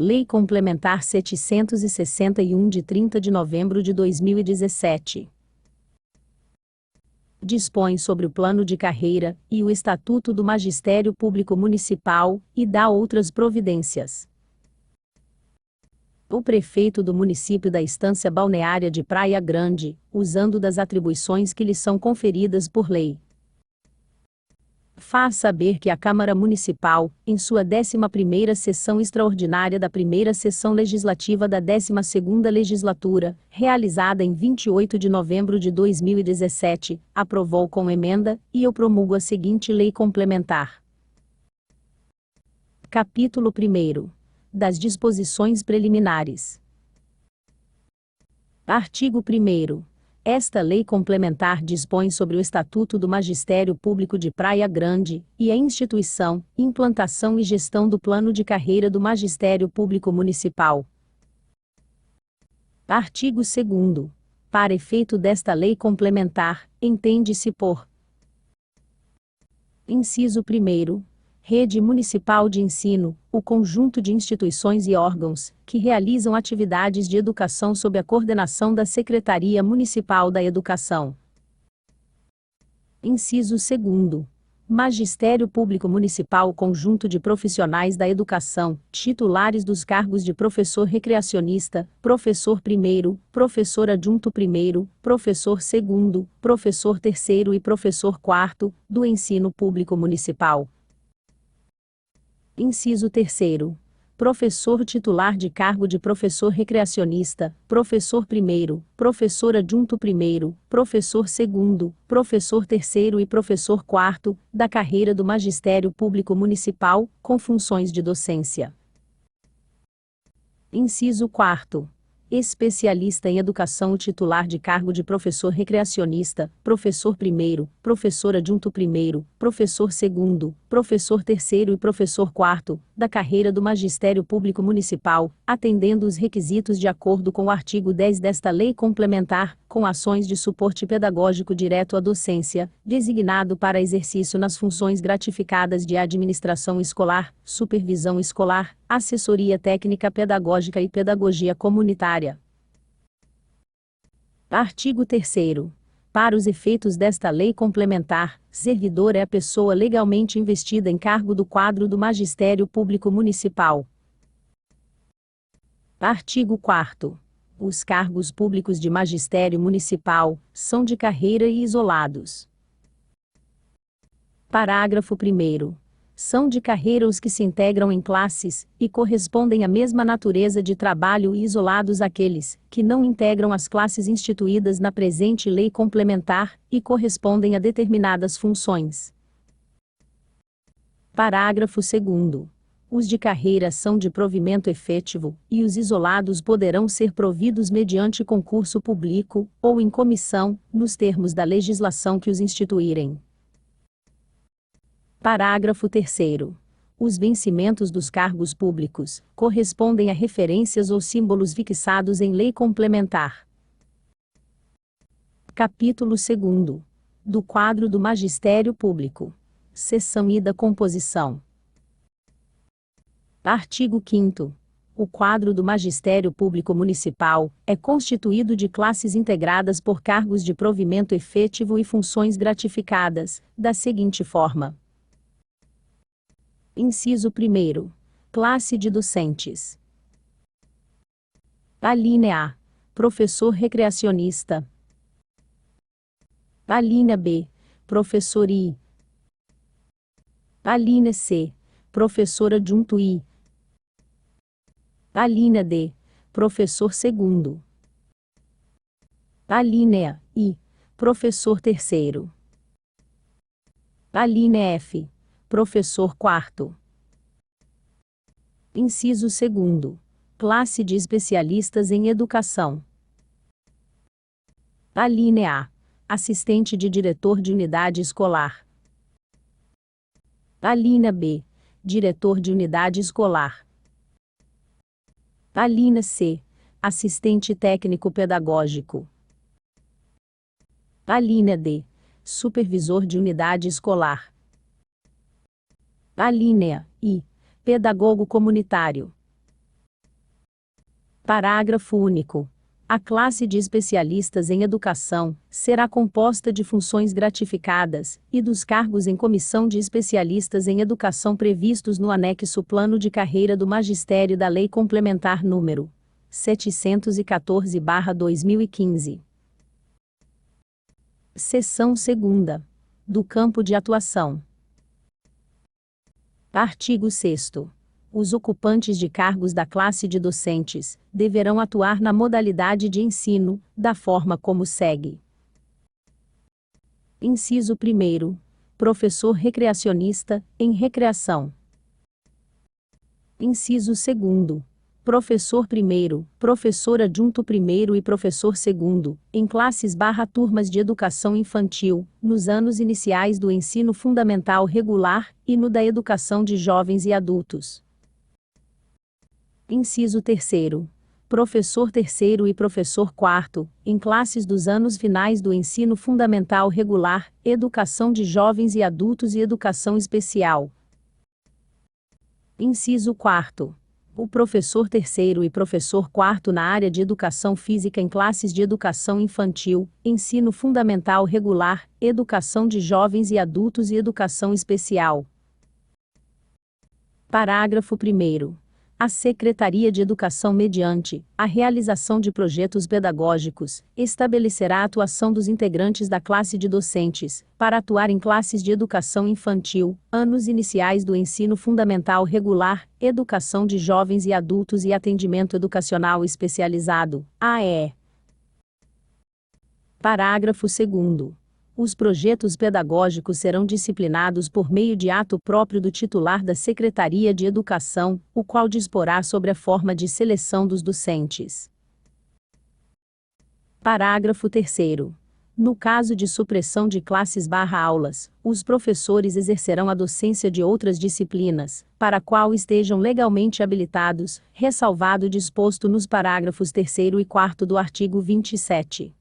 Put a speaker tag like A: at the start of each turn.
A: Lei Complementar 761 de 30 de novembro de 2017. Dispõe sobre o plano de carreira e o Estatuto do Magistério Público Municipal e dá outras providências. O prefeito do município da Estância Balneária de Praia Grande, usando das atribuições que lhe são conferidas por lei, faz saber que a Câmara Municipal, em sua 11ª sessão extraordinária da primeira sessão legislativa da 12ª legislatura, realizada em 28 de novembro de 2017, aprovou com emenda, e eu promulgo a seguinte lei complementar. Capítulo 1º. Das disposições preliminares. Artigo 1º. Esta lei complementar dispõe sobre o Estatuto do Magistério Público de Praia Grande, e a instituição, implantação e gestão do plano de carreira do Magistério Público Municipal. Artigo 2º. Para efeito desta lei complementar, entende-se por: inciso 1º. Rede Municipal de Ensino, o conjunto de instituições e órgãos, que realizam atividades de educação sob a coordenação da Secretaria Municipal da Educação. Inciso 2º. Magistério Público Municipal, conjunto de profissionais da educação, titulares dos cargos de professor recreacionista, professor primeiro, professor adjunto primeiro, professor segundo, professor terceiro e professor quarto, do ensino público municipal. Inciso 3º. Professor titular de cargo de professor recreacionista, professor primeiro, professor adjunto primeiro, professor segundo, professor terceiro e professor quarto, da carreira do Magistério Público Municipal, com funções de docência. Inciso 4º. Especialista em educação titular de cargo de professor recreacionista, professor primeiro, professor adjunto primeiro, professor segundo, professor terceiro e professor quarto, da carreira do Magistério Público Municipal, atendendo os requisitos de acordo com o artigo 10 desta lei complementar, com ações de suporte pedagógico direto à docência, designado para exercício nas funções gratificadas de administração escolar, supervisão escolar, assessoria técnica pedagógica e pedagogia comunitária. Artigo 3º. Para os efeitos desta lei complementar, servidor é a pessoa legalmente investida em cargo do quadro do Magistério Público Municipal. Artigo 4º. Os cargos públicos de magistério municipal são de carreira e isolados. Parágrafo 1º. São de carreira os que se integram em classes, e correspondem à mesma natureza de trabalho e isolados aqueles, que não integram as classes instituídas na presente lei complementar, e correspondem a determinadas funções. Parágrafo 2º. Os de carreira são de provimento efetivo, e os isolados poderão ser providos mediante concurso público, ou em comissão, nos termos da legislação que os instituírem. Parágrafo 3º. Os vencimentos dos cargos públicos correspondem a referências ou símbolos fixados em lei complementar. Capítulo 2º. Do quadro do Magistério Público. Seção I da composição. Artigo 5º. O quadro do Magistério Público Municipal é constituído de classes integradas por cargos de provimento efetivo e funções gratificadas, da seguinte forma. Inciso 1º. Classe de docentes. Alínea A. Professor recreacionista. Alínea B. Professor I. Alínea C. Professor adjunto I. Alínea D. Professor segundo. Alínea I. Professor terceiro. Alínea F. Professor quarto. Inciso 2º. Classe de especialistas em educação. Alínea A. Assistente de diretor de unidade escolar. Alínea B. Diretor de unidade escolar. Alínea C. Assistente técnico pedagógico. Alínea D. Supervisor de unidade escolar. Alínea I. Pedagogo comunitário. Parágrafo único. A classe de especialistas em educação será composta de funções gratificadas e dos cargos em comissão de especialistas em educação previstos no anexo Plano de Carreira do Magistério da Lei Complementar nº 714/2015. Seção 2ª. Do campo de atuação. Artigo 6º. Os ocupantes de cargos da classe de docentes deverão atuar na modalidade de ensino, da forma como segue. Inciso 1º. Professor recreacionista, em recreação. Inciso 2º. Professor primeiro, professor adjunto primeiro e professor segundo, em classes/turmas de educação infantil, nos anos iniciais do ensino fundamental regular e no da educação de jovens e adultos. Inciso 3º. Professor terceiro e professor quarto, em classes dos anos finais do ensino fundamental regular, educação de jovens e adultos e educação especial. Inciso 4º. O professor terceiro e professor quarto na área de educação física em classes de educação infantil, ensino fundamental regular, educação de jovens e adultos e educação especial. Parágrafo 1º. A Secretaria de Educação, mediante a realização de projetos pedagógicos, estabelecerá a atuação dos integrantes da classe de docentes, para atuar em classes de educação infantil, anos iniciais do ensino fundamental regular, educação de jovens e adultos e atendimento educacional especializado, AE. Parágrafo 2º. Os projetos pedagógicos serão disciplinados por meio de ato próprio do titular da Secretaria de Educação, o qual disporá sobre a forma de seleção dos docentes. Parágrafo 3º. No caso de supressão de classes/aulas, os professores exercerão a docência de outras disciplinas, para a qual estejam legalmente habilitados, ressalvado o disposto nos parágrafos 3º e 4º do artigo 27.